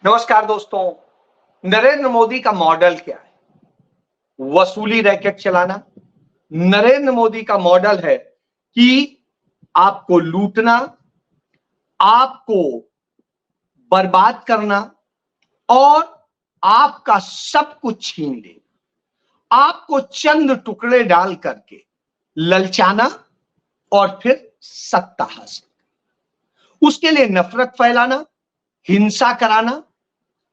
नमस्कार दोस्तों। नरेंद्र मोदी का मॉडल क्या है? वसूली रैकेट चलाना। नरेंद्र मोदी का मॉडल है कि आपको लूटना, आपको बर्बाद करना और आपका सब कुछ छीन लेना, आपको चंद टुकड़े डाल करके ललचाना और फिर सत्ता हासिल, उसके लिए नफरत फैलाना, हिंसा कराना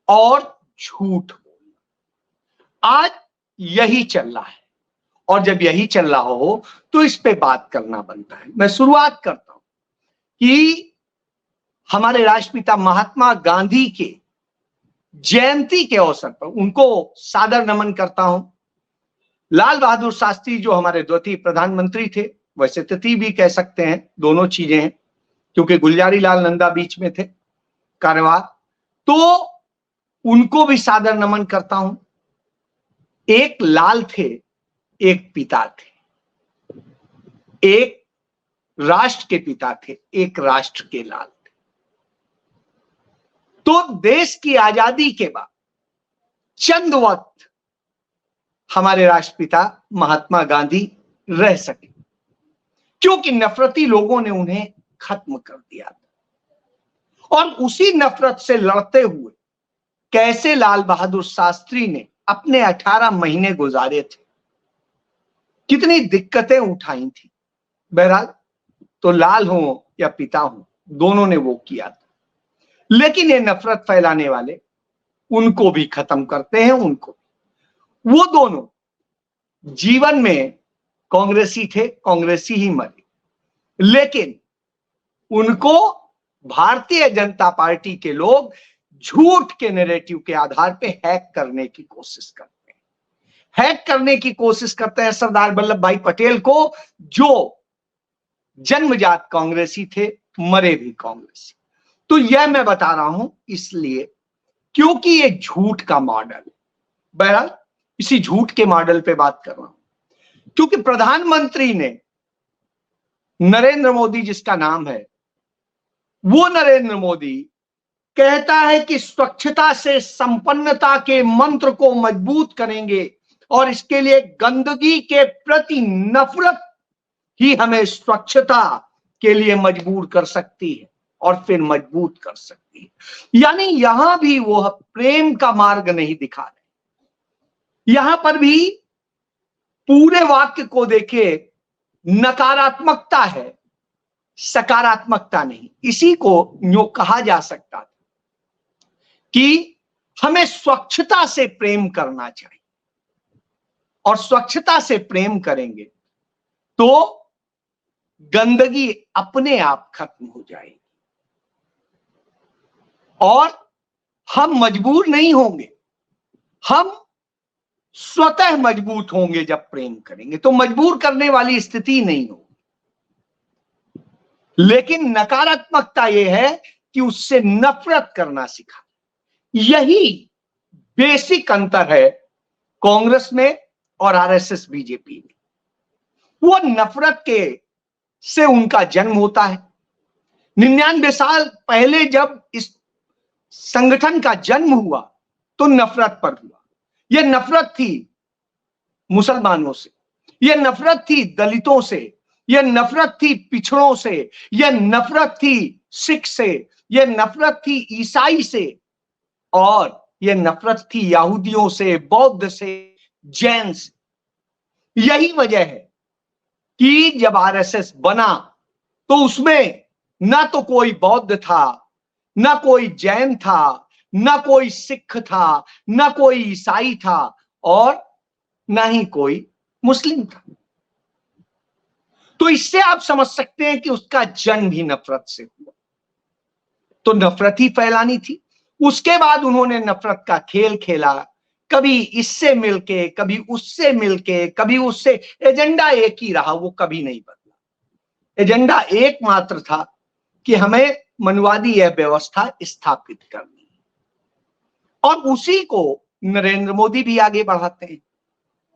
और झूठ बोलना। आज यही चल रहा है और जब यही चल रहा हो तो इस पे बात करना बनता है। मैं शुरुआत करता हूं कि हमारे राष्ट्रपिता महात्मा गांधी के जयंती के अवसर पर उनको सादर नमन करता हूं। लाल बहादुर शास्त्री जो हमारे द्वितीय प्रधानमंत्री थे, वैसे तृतीय भी कह सकते हैं, दोनों चीजें हैं क्योंकि गुलजारी लाल नंदा बीच में थे कार्यवाह, तो उनको भी सादर नमन करता हूं। एक लाल थे, एक पिता थे, एक राष्ट्र के पिता थे, एक राष्ट्र के लाल थे। तो देश की आजादी के बाद चंद वक्त हमारे राष्ट्रपिता महात्मा गांधी रह सके क्योंकि नफरती लोगों ने उन्हें खत्म कर दिया था। और उसी नफरत से लड़ते हुए कैसे लाल बहादुर शास्त्री ने अपने 18 महीने गुजारे थे, कितनी दिक्कतें उठाई थी। बहरहाल तो लाल हो या पिता हो, दोनों ने वो किया था। लेकिन ये नफरत फैलाने वाले उनको भी खत्म करते हैं। उनको, वो दोनों जीवन में कांग्रेसी थे, कांग्रेसी ही मरे, लेकिन उनको भारतीय जनता पार्टी के लोग झूठ के नैरेटिव के आधार पे हैक करने की कोशिश करते हैं। हैक करने की कोशिश करते हैं सरदार वल्लभ भाई पटेल को, जो जन्मजात कांग्रेसी थे, मरे भी कांग्रेसी। तो यह मैं बता रहा हूं इसलिए क्योंकि ये झूठ का मॉडल है। बहरहाल इसी झूठ के मॉडल पे बात कर रहा हूं क्योंकि प्रधानमंत्री ने नरेंद्र मोदी जिसका नाम है, वो नरेंद्र मोदी कहता है कि स्वच्छता से संपन्नता के मंत्र को मजबूत करेंगे और इसके लिए गंदगी के प्रति नफरत ही हमें स्वच्छता के लिए मजबूर कर सकती है और फिर मजबूत कर सकती है। यानी यहां भी वो प्रेम का मार्ग नहीं दिखा रहे। यहां पर भी पूरे वाक्य को देखे, नकारात्मकता है, सकारात्मकता नहीं। इसी को यूं कहा जा सकता था कि हमें स्वच्छता से प्रेम करना चाहिए और स्वच्छता से प्रेम करेंगे तो गंदगी अपने आप खत्म हो जाएगी और हम मजबूर नहीं होंगे, हम स्वतः मजबूत होंगे। जब प्रेम करेंगे तो मजबूर करने वाली स्थिति नहीं होगी। लेकिन नकारात्मकता यह है कि उससे नफरत करना सिखा। यही बेसिक अंतर है कांग्रेस में और आरएसएस बीजेपी में। वो नफरत के से उनका जन्म होता है। 99 साल पहले जब इस संगठन का जन्म हुआ तो नफरत पर हुआ। यह नफरत थी मुसलमानों से, यह नफरत थी दलितों से, यह नफरत थी पिछड़ों से, यह नफरत थी सिख से, यह नफरत थी ईसाई से और यह नफरत थी यहूदियों से, बौद्ध से, जैन से। यही वजह है कि जब आरएसएस बना तो उसमें ना तो कोई बौद्ध था, ना कोई जैन था, ना कोई सिख था, ना कोई ईसाई था और ना ही कोई मुस्लिम था। तो इससे आप समझ सकते हैं कि उसका जन्म भी नफरत से हुआ। तो नफरत ही फैलानी थी। उसके बाद उन्होंने नफरत का खेल खेला, कभी इससे मिलके, कभी उससे मिलके, कभी उससे। एजेंडा एक ही रहा, वो कभी नहीं बदला। एजेंडा एकमात्र था कि हमें मनुवादी यह व्यवस्था स्थापित करनी है और उसी को नरेंद्र मोदी भी आगे बढ़ाते हैं।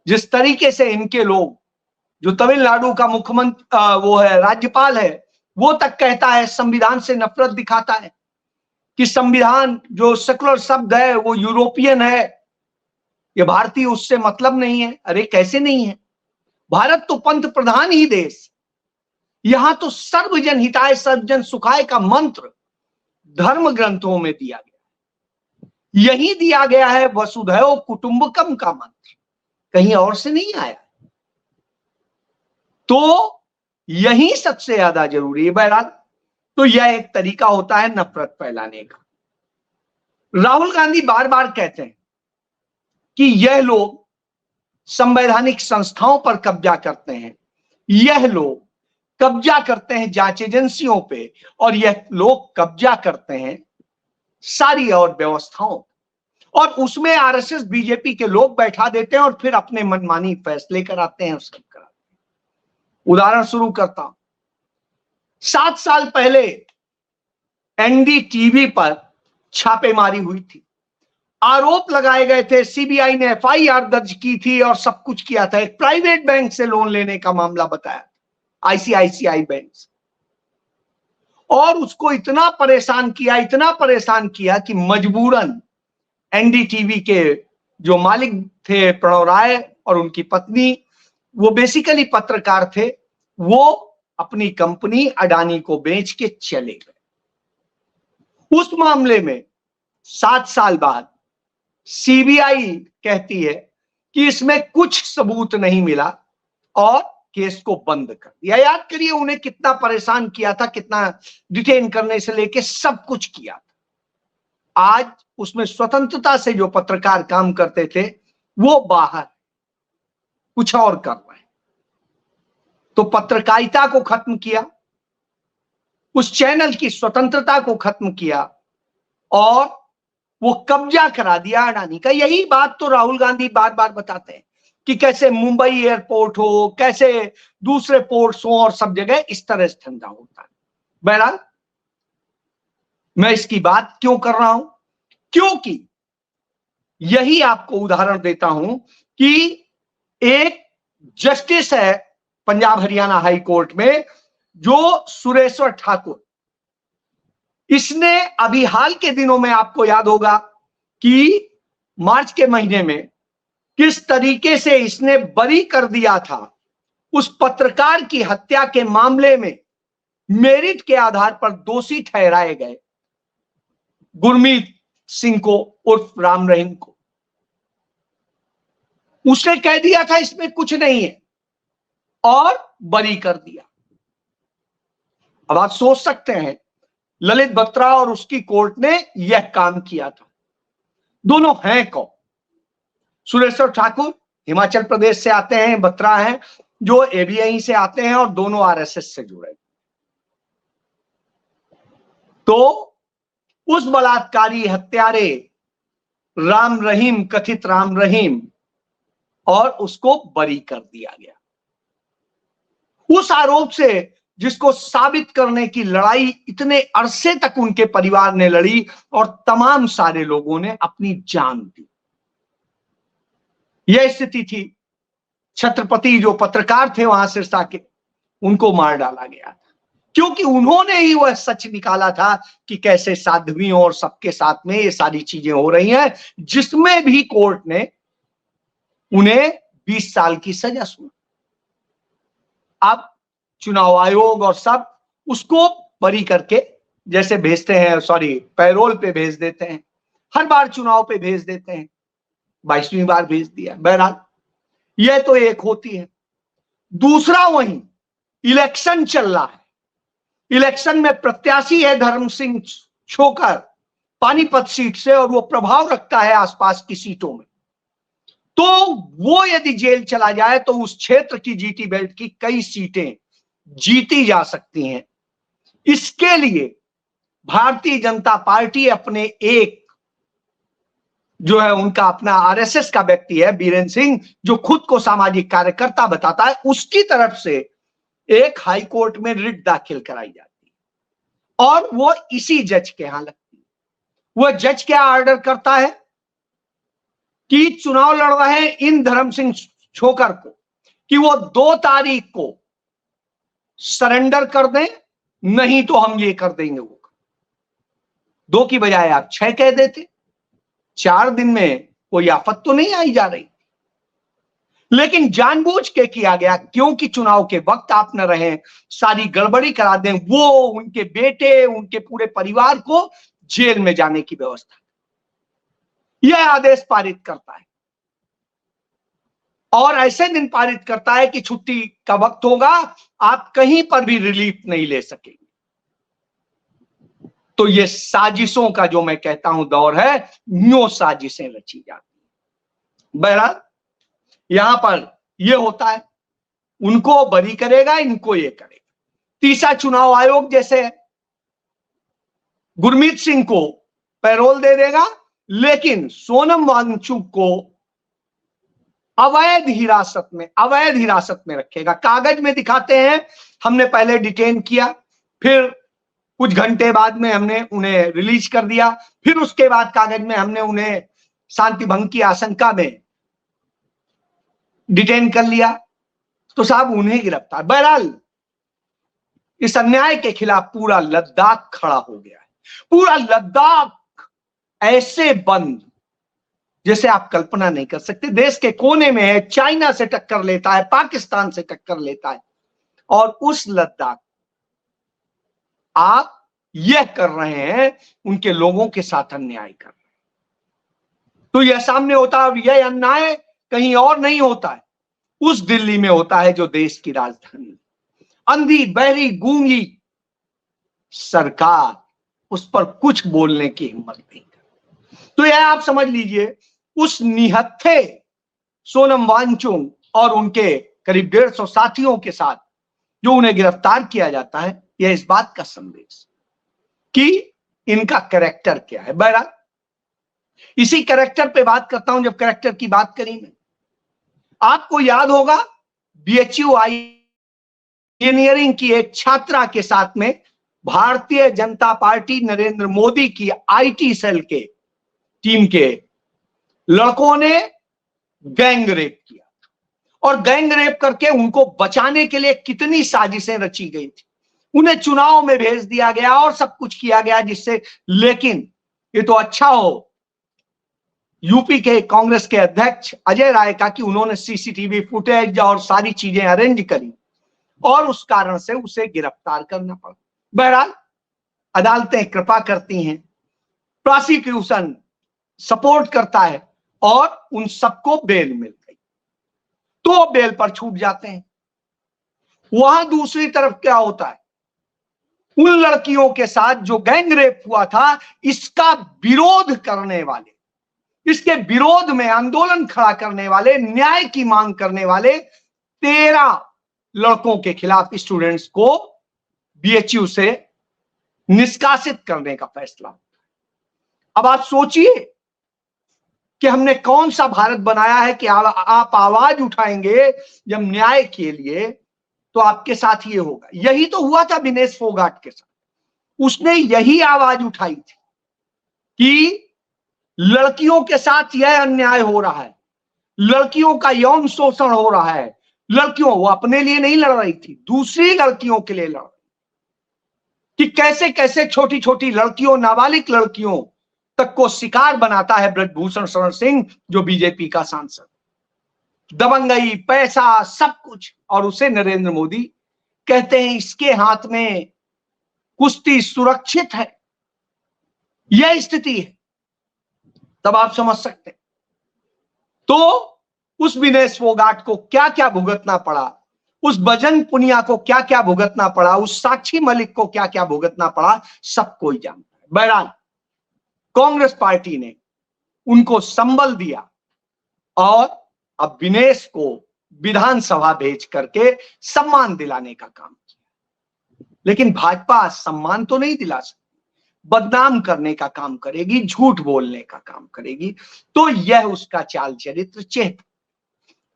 जिस तरीके से इनके लोग, जो तमिलनाडु का मुख्यमंत्री वो है, राज्यपाल है, वो तक कहता है, संविधान से नफरत दिखाता है कि संविधान जो सेकुलर शब्द है वो यूरोपियन है, ये भारतीय, उससे मतलब नहीं है। अरे कैसे नहीं है, भारत तो पंत प्रधान ही देश, यहां तो सर्वजन हिताय सर्वजन सुखाय का मंत्र धर्म ग्रंथों में दिया गया, यही दिया गया है वसुधैव कुटुंबकम का मंत्र, कहीं और से नहीं आया। तो यही सबसे ज्यादा जरूरी है। बहरहाल, तो यह एक तरीका होता है नफरत फैलाने का। राहुल गांधी बार बार कहते हैं कि यह लोग संवैधानिक संस्थाओं पर कब्जा करते हैं, यह लोग कब्जा करते हैं जांच एजेंसियों पे, और यह लोग कब्जा करते हैं सारी और व्यवस्थाओं, और उसमें आरएसएस बीजेपी के लोग बैठा देते हैं और फिर अपने मनमानी फैसले कराते हैं, सब कराते हैं। उदाहरण शुरू करता हूं। 7 साल पहले एनडीटीवी पर छापेमारी हुई थी, आरोप लगाए गए थे, सीबीआई ने एफआईआर दर्ज की थी और सब कुछ किया था। एक प्राइवेट बैंक से लोन लेने का मामला बताया, आईसीआईसीआई बैंक से, और उसको इतना परेशान किया, इतना परेशान किया कि मजबूरन एनडीटीवी के जो मालिक थे प्रणव राय और उनकी पत्नी, वो बेसिकली पत्रकार थे, वो अपनी कंपनी अडानी को बेच के चले गए। उस मामले में 7 साल बाद सीबीआई कहती है कि इसमें कुछ सबूत नहीं मिला और केस को बंद कर दिया। याद करिए उन्हें कितना परेशान किया था, कितना डिटेन करने से लेके सब कुछ किया था। आज उसमें स्वतंत्रता से जो पत्रकार काम करते थे वो बाहर कुछ और कर रहे हैं। तो पत्रकारिता को खत्म किया, उस चैनल की स्वतंत्रता को खत्म किया और वो कब्जा करा दिया अडानी का। यही बात तो राहुल गांधी बार बार बताते हैं कि कैसे मुंबई एयरपोर्ट हो, कैसे दूसरे पोर्ट्स हो और सब जगह इस तरह से धंधा होता है। बहरहाल, मैं इसकी बात क्यों कर रहा हूं, क्योंकि यही आपको उदाहरण देता हूं कि एक जस्टिस है पंजाब हरियाणा हाई कोर्ट में, जो सुरेश्वर ठाकुर, इसने अभी हाल के दिनों में, आपको याद होगा कि मार्च के महीने में किस तरीके से इसने बरी कर दिया था उस पत्रकार की हत्या के मामले में, मेरिट के आधार पर दोषी ठहराए गए गुरमीत सिंह को उर्फ राम रहीम को। उसने कह दिया था इसमें कुछ नहीं है और बरी कर दिया। अब आप सोच सकते हैं ललित बत्रा और उसकी कोर्ट ने यह काम किया था। दोनों हैं कौन? सुरेश्वर ठाकुर हिमाचल प्रदेश से आते हैं, बत्रा हैं जो एबीआई से आते हैं और दोनों आरएसएस से जुड़े। तो उस बलात्कारी हत्यारे राम रहीम, कथित राम रहीम, और उसको बरी कर दिया गया उस आरोप से जिसको साबित करने की लड़ाई इतने अरसे तक उनके परिवार ने लड़ी और तमाम सारे लोगों ने अपनी जान दी। यह स्थिति थी। छत्रपति जो पत्रकार थे वहां सिरसा के, उनको मार डाला गया था क्योंकि उन्होंने ही वह सच निकाला था कि कैसे साध्वियों और सबके साथ में ये सारी चीजें हो रही हैं, जिसमें भी कोर्ट ने उन्हें 20 साल की सजा सुना। अब चुनाव आयोग और सब उसको बरी करके जैसे भेजते हैं, सॉरी पैरोल पे भेज देते हैं, हर बार चुनाव पे भेज देते हैं, 22वीं बार भेज दिया। बहरहाल, यह तो एक होती है। दूसरा, वहीं इलेक्शन चल रहा है, इलेक्शन में प्रत्याशी है धर्म सिंह छोकर पानीपत सीट से, और वो प्रभाव रखता है आसपास की सीटों में। तो वो यदि जेल चला जाए तो उस क्षेत्र की जीटी बेल्ट की कई सीटें जीती जा सकती हैं। इसके लिए भारतीय जनता पार्टी अपने एक जो है उनका अपना आरएसएस का व्यक्ति है बीरेन सिंह, जो खुद को सामाजिक कार्यकर्ता बताता है, उसकी तरफ से एक हाई कोर्ट में रिट दाखिल कराई जाती है और वो इसी जज के यहां लगती है। वह जज क्या ऑर्डर करता है कि चुनाव लड़ रहे इन धर्म सिंह छोकर को कि वो 2 तारीख को सरेंडर कर दें, नहीं तो हम ये कर देंगे वो। 2 की बजाय आप 6 कह देते, 4 दिन में कोई आफत तो नहीं आई जा रही। लेकिन जानबूझ के किया गया, क्योंकि चुनाव के वक्त आप न रहे, सारी गड़बड़ी करा दें, वो उनके बेटे, उनके पूरे परिवार को जेल में जाने की व्यवस्था, यह आदेश पारित करता है। और ऐसे दिन पारित करता है कि छुट्टी का वक्त होगा, आप कहीं पर भी रिलीफ नहीं ले सकेंगे। तो ये साजिशों का जो मैं कहता हूं दौर है, न्यो साजिशें रची जाती। बहरहाल यहां पर यह होता है, उनको बरी करेगा, इनको ये करेगा। तीसरा चुनाव आयोग जैसे है, गुरमीत सिंह को पैरोल दे देगा, लेकिन सोनम वांगचुक को अवैध हिरासत में रखेगा। कागज में दिखाते हैं हमने पहले डिटेन किया, फिर कुछ घंटे बाद में हमने उन्हें रिलीज कर दिया, फिर उसके बाद कागज में हमने उन्हें शांति भंग की आशंका में डिटेन कर लिया, तो साहब उन्हें गिरफ्तार। बहरहाल इस अन्याय के खिलाफ पूरा लद्दाख खड़ा हो गया है, पूरा लद्दाख ऐसे बंद जैसे आप कल्पना नहीं कर सकते। देश के कोने में है, चाइना से टक्कर लेता है, पाकिस्तान से टक्कर लेता है, और उस लद्दाख आप यह कर रहे हैं, उनके लोगों के साथ अन्याय कर रहे हैं। तो यह सामने होता है, और यह अन्याय कहीं और नहीं होता है, उस दिल्ली में होता है जो देश की राजधानी। अंधी बहरी गूंगी सरकार उस पर कुछ बोलने की हिम्मत नहीं करती। तो यह आप समझ लीजिए, उस निहत्थे सोनम वांगचुक और उनके करीब 150 साथियों के साथ जो उन्हें गिरफ्तार किया जाता है, यह इस बात का संदेश कि इनका कैरेक्टर क्या है। बहरहाल इसी कैरेक्टर पे बात करता हूं। जब कैरेक्टर की बात करी मैं, आपको याद होगा बीएचयू इंजीनियरिंग की एक छात्रा के साथ में भारतीय जनता पार्टी नरेंद्र मोदी की आईटी सेल के टीम के लड़कों ने गैंग रेप किया, और गैंग रेप करके उनको बचाने के लिए कितनी साजिशें रची गई थी। उन्हें चुनाव में भेज दिया गया और सब कुछ किया गया जिससे, लेकिन ये तो अच्छा हो यूपी के कांग्रेस के अध्यक्ष अजय राय का कि उन्होंने सीसीटीवी फुटेज और सारी चीजें अरेंज करी, और उस कारण से उसे गिरफ्तार करना पड़ा। बहरहाल अदालतें कृपा करती हैं, प्रोसिक्यूशन सपोर्ट करता है, और उन सबको बेल मिल गई, तो बेल पर छूट जाते हैं। वहां दूसरी तरफ क्या होता है, उन लड़कियों के साथ जो गैंग रेप हुआ था, इसका विरोध करने वाले, इसके विरोध में आंदोलन खड़ा करने वाले, न्याय की मांग करने वाले 13 लड़कों के खिलाफ स्टूडेंट्स को बीएचयू से निष्कासित करने का फैसला। अब आप सोचिए कि हमने कौन सा भारत बनाया है कि आप आवाज उठाएंगे जब न्याय के लिए, तो आपके साथ ये होगा। यही तो हुआ था विनेश फोगाट के साथ, उसने यही आवाज उठाई थी कि लड़कियों के साथ यह अन्याय हो रहा है, लड़कियों का यौन शोषण हो रहा है। लड़कियों, वो अपने लिए नहीं लड़ रही थी, दूसरी लड़कियों के लिए लड़ रही, कि कैसे कैसे छोटी छोटी लड़कियों, नाबालिग लड़कियों तक को शिकार बनाता है ब्रजभूषण शरण सिंह, जो बीजेपी का सांसद। दबंगई, पैसा, सब कुछ, और उसे नरेंद्र मोदी कहते हैं इसके हाथ में कुश्ती सुरक्षित है। यह स्थिति है, तब आप समझ सकते हैं। तो उस विनेश फोगाट को क्या क्या भुगतना पड़ा, उस बजरंग पुनिया को क्या क्या भुगतना पड़ा, उस साक्षी मलिक को क्या क्या भुगतना पड़ा, सब कोई जानता है। बहरहाल कांग्रेस पार्टी ने उनको संबल दिया, और अब विनेश को विधानसभा भेज करके सम्मान दिलाने का काम किया। लेकिन भाजपा सम्मान तो नहीं दिला सकती, बदनाम करने का काम करेगी, झूठ बोलने का काम करेगी। तो यह उसका चाल चरित्र चेहरा,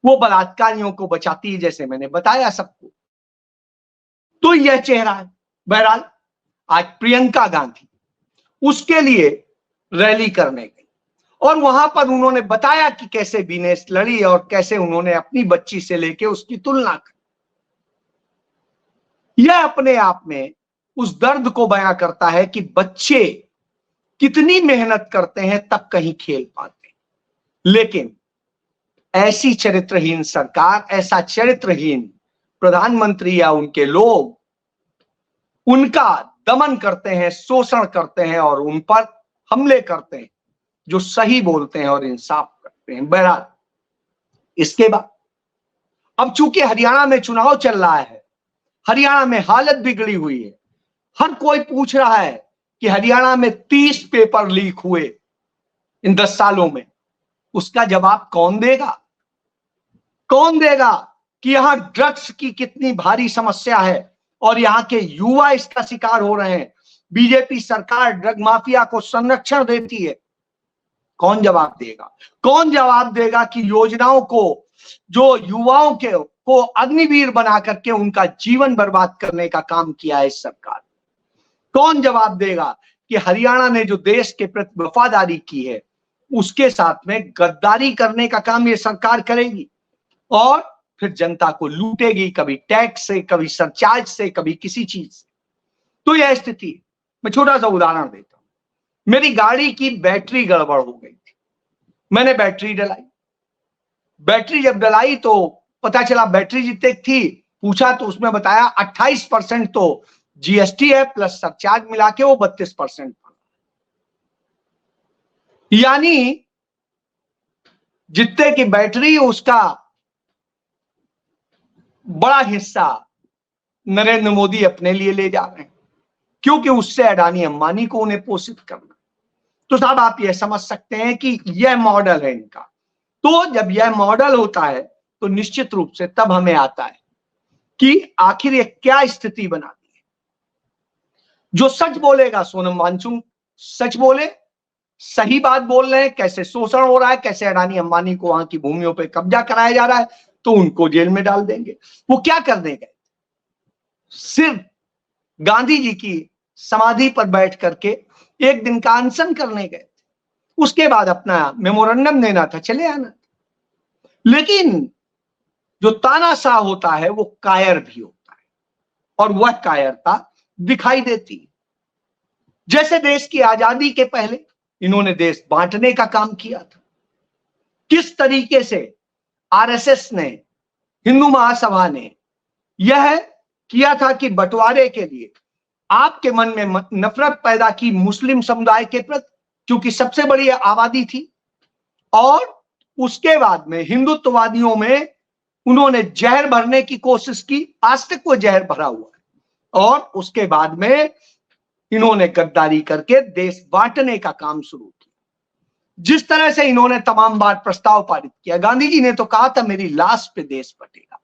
वो बलात्कारियों को बचाती है, जैसे मैंने बताया सबको, तो यह चेहरा है। बहरहाल आज प्रियंका गांधी उसके लिए रैली करने गई, और वहां पर उन्होंने बताया कि कैसे विनेश लड़ी और कैसे उन्होंने अपनी बच्ची से लेके उसकी तुलना की। यह अपने आप में उस दर्द को बयां करता है कि बच्चे कितनी मेहनत करते हैं तब कहीं खेल पाते हैं। लेकिन ऐसी चरित्रहीन सरकार, ऐसा चरित्रहीन प्रधानमंत्री या उनके लोग उनका दमन करते हैं, शोषण करते हैं और उन पर हमले करते हैं जो सही बोलते हैं और इंसाफ करते हैं। बहरहाल इसके बाद अब चूंकि हरियाणा में चुनाव चल रहा है, हरियाणा में हालत बिगड़ी हुई है, हर कोई पूछ रहा है कि हरियाणा में 30 पेपर लीक हुए इन 10 सालों में, उसका जवाब कौन देगा? कौन देगा कि यहां ड्रग्स की कितनी भारी समस्या है और यहां के युवा इसका शिकार हो रहे हैं। बीजेपी सरकार ड्रग माफिया को संरक्षण देती है। कौन जवाब देगा? कौन जवाब देगा कि योजनाओं को, जो युवाओं के को अग्निवीर बना करके उनका जीवन बर्बाद करने का काम किया है इस सरकार? कौन जवाब देगा कि हरियाणा ने जो देश के प्रति वफादारी की है उसके साथ में गद्दारी करने का काम ये सरकार करेगी और फिर जनता को लूटेगी, कभी टैक्स से, कभी सरचार्ज से, कभी किसी चीज से। तो यह स्थिति है। मैं छोटा सा उदाहरण देता हूं। मेरी गाड़ी की बैटरी गड़बड़ हो गई थी, मैंने बैटरी डलाई। बैटरी जब डलाई तो पता चला बैटरी जितने थी, पूछा तो उसमें बताया 28% तो जीएसटी है प्लस सरचार्ज मिला के वो 32%। यानी जितने की बैटरी उसका बड़ा हिस्सा नरेंद्र मोदी अपने लिए ले जा रहे हैं, क्योंकि उससे अडानी अंबानी को उन्हें पोषित करना। तो साहब आप यह समझ सकते हैं कि यह मॉडल है इनका। तो जब यह मॉडल होता है तो निश्चित रूप से तब हमें आता है कि आखिर ये क्या स्थिति बनाती है। जो सच बोलेगा, सोनम वांगचुक सच बोले, सही बात बोल रहे हैं, कैसे शोषण हो रहा है, कैसे अडानी अंबानी को वहां की भूमियों पर कब्जा कराया जा रहा है, तो उनको जेल में डाल देंगे। वो क्या करने गए? सिर्फ गांधी जी की समाधि पर बैठ करके एक दिन का अनशन करने गए, उसके बाद अपना मेमोरेंडम देना था, चले आना। लेकिन जो तानाशाह होता है वो कायर भी होता है और वह कायरता दिखाई देती। जैसे देश की आजादी के पहले इन्होंने देश बांटने का काम किया था। किस तरीके से आरएसएस ने, हिंदू महासभा ने यह किया था कि बंटवारे के लिए आपके मन में नफरत पैदा की मुस्लिम समुदाय के प्रति, क्योंकि सबसे बड़ी आबादी थी, और उसके बाद में हिंदुत्ववादियों में उन्होंने जहर भरने की कोशिश की। आज तक वो जहर भरा हुआ है। और उसके बाद में इन्होंने गद्दारी करके देश बांटने का काम शुरू किया। जिस तरह से इन्होंने तमाम बार प्रस्ताव पारित किया, गांधी जी ने तो कहा था मेरी लाश पे देश बटेगा,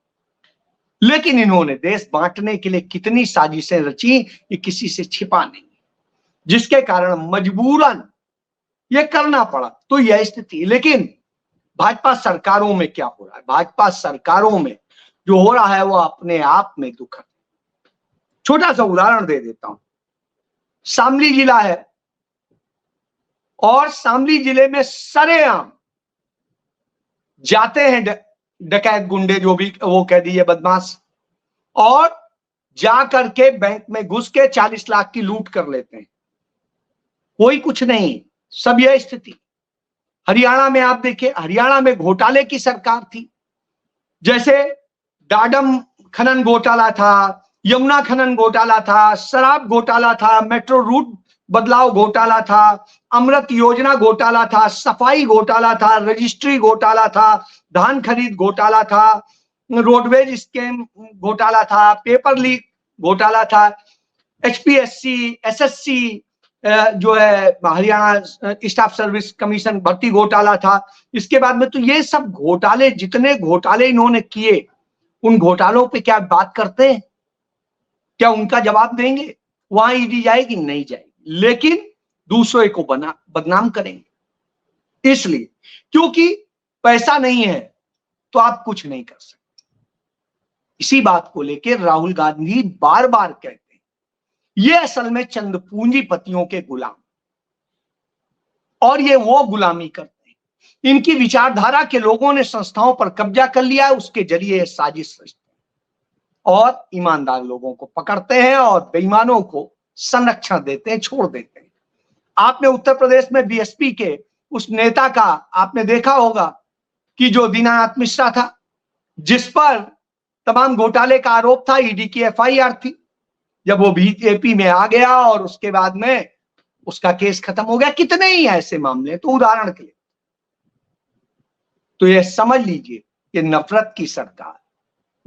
लेकिन इन्होंने देश बांटने के लिए कितनी साजिशें रची ये किसी से छिपा नहीं, जिसके कारण मजबूरन ये करना पड़ा। तो यह स्थिति। लेकिन भाजपा सरकारों में क्या हो रहा है? भाजपा सरकारों में जो हो रहा है वो अपने आप में दुखद। छोटा सा उदाहरण दे देता हूं। शामली जिला है और शामली जिले में सरेआम जाते हैं डकैत गुंडे, जो भी वो कह दीजिए बदमाश, और जा करके बैंक में घुस के 40 लाख की लूट कर लेते हैं। कोई कुछ नहीं। सब यह स्थिति। हरियाणा में आप देखिए, हरियाणा में घोटाले की सरकार थी। जैसे डाडम खनन घोटाला था, यमुना खनन घोटाला था, शराब घोटाला था, मेट्रो रूट बदलाव घोटाला था, अमृत योजना घोटाला था, सफाई घोटाला था, रजिस्ट्री घोटाला था, धान खरीद घोटाला था, रोडवेज स्कैम घोटाला था, पेपर लीक घोटाला था, एचपीएससी, एसएससी जो है हरियाणा स्टाफ सर्विस कमीशन भर्ती घोटाला था। इसके बाद में तो ये सब घोटाले, जितने घोटाले इन्होंने किए, उन घोटालों पे क्या बात करते हैं? क्या उनका जवाब देंगे? वहां ईडी जाएगी? नहीं जाएगी। लेकिन दूसरे को बदनाम करेंगे। इसलिए क्योंकि पैसा नहीं है तो आप कुछ नहीं कर सकते। इसी बात को लेकर राहुल गांधी बार बार कहते हैं ये असल में चंद पूंजीपतियों के गुलाम, और ये वो गुलामी करते हैं। इनकी विचारधारा के लोगों ने संस्थाओं पर कब्जा कर लिया है, उसके जरिए साजिश रचते हैं और ईमानदार लोगों को पकड़ते हैं और बेईमानों को संरक्षण देते हैं, छोड़ देते हैं। आपने उत्तर प्रदेश में बीएसपी के उस नेता का आपने देखा होगा कि जो दीनानाथ मिश्रा था, जिस पर तमाम घोटाले का आरोप था, ईडी की एफआईआर थी, जब वो बीजेपी में आ गया और उसके बाद में उसका केस खत्म हो गया। कितने ही ऐसे मामले, तो उदाहरण के लिए तो ये समझ लीजिए कि नफरत की सरकार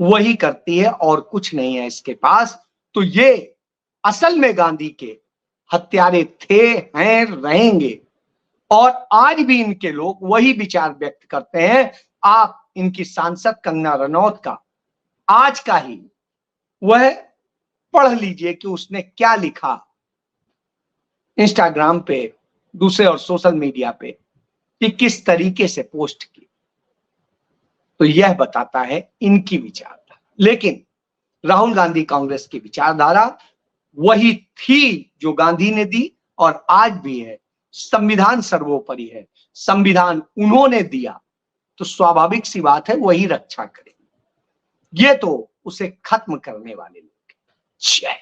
वही करती है और कुछ नहीं है इसके पास। तो ये असल में गांधी के हत्यारे थे, हैं, रहेंगे, और आज भी इनके लोग वही विचार व्यक्त करते हैं। आप इनकी सांसद कंगना रनौत का आज का ही वह पढ़ लीजिए कि उसने क्या लिखा इंस्टाग्राम पे, दूसरे और सोशल मीडिया पे, कि किस तरीके से पोस्ट की। तो यह बताता है इनकी विचारधारा। लेकिन राहुल गांधी कांग्रेस की विचारधारा वही थी जो गांधी ने दी और आज भी है। संविधान सर्वोपरि है, संविधान उन्होंने दिया तो स्वाभाविक सी बात है वही रक्षा करें। ये तो उसे खत्म करने वाले लोग। जय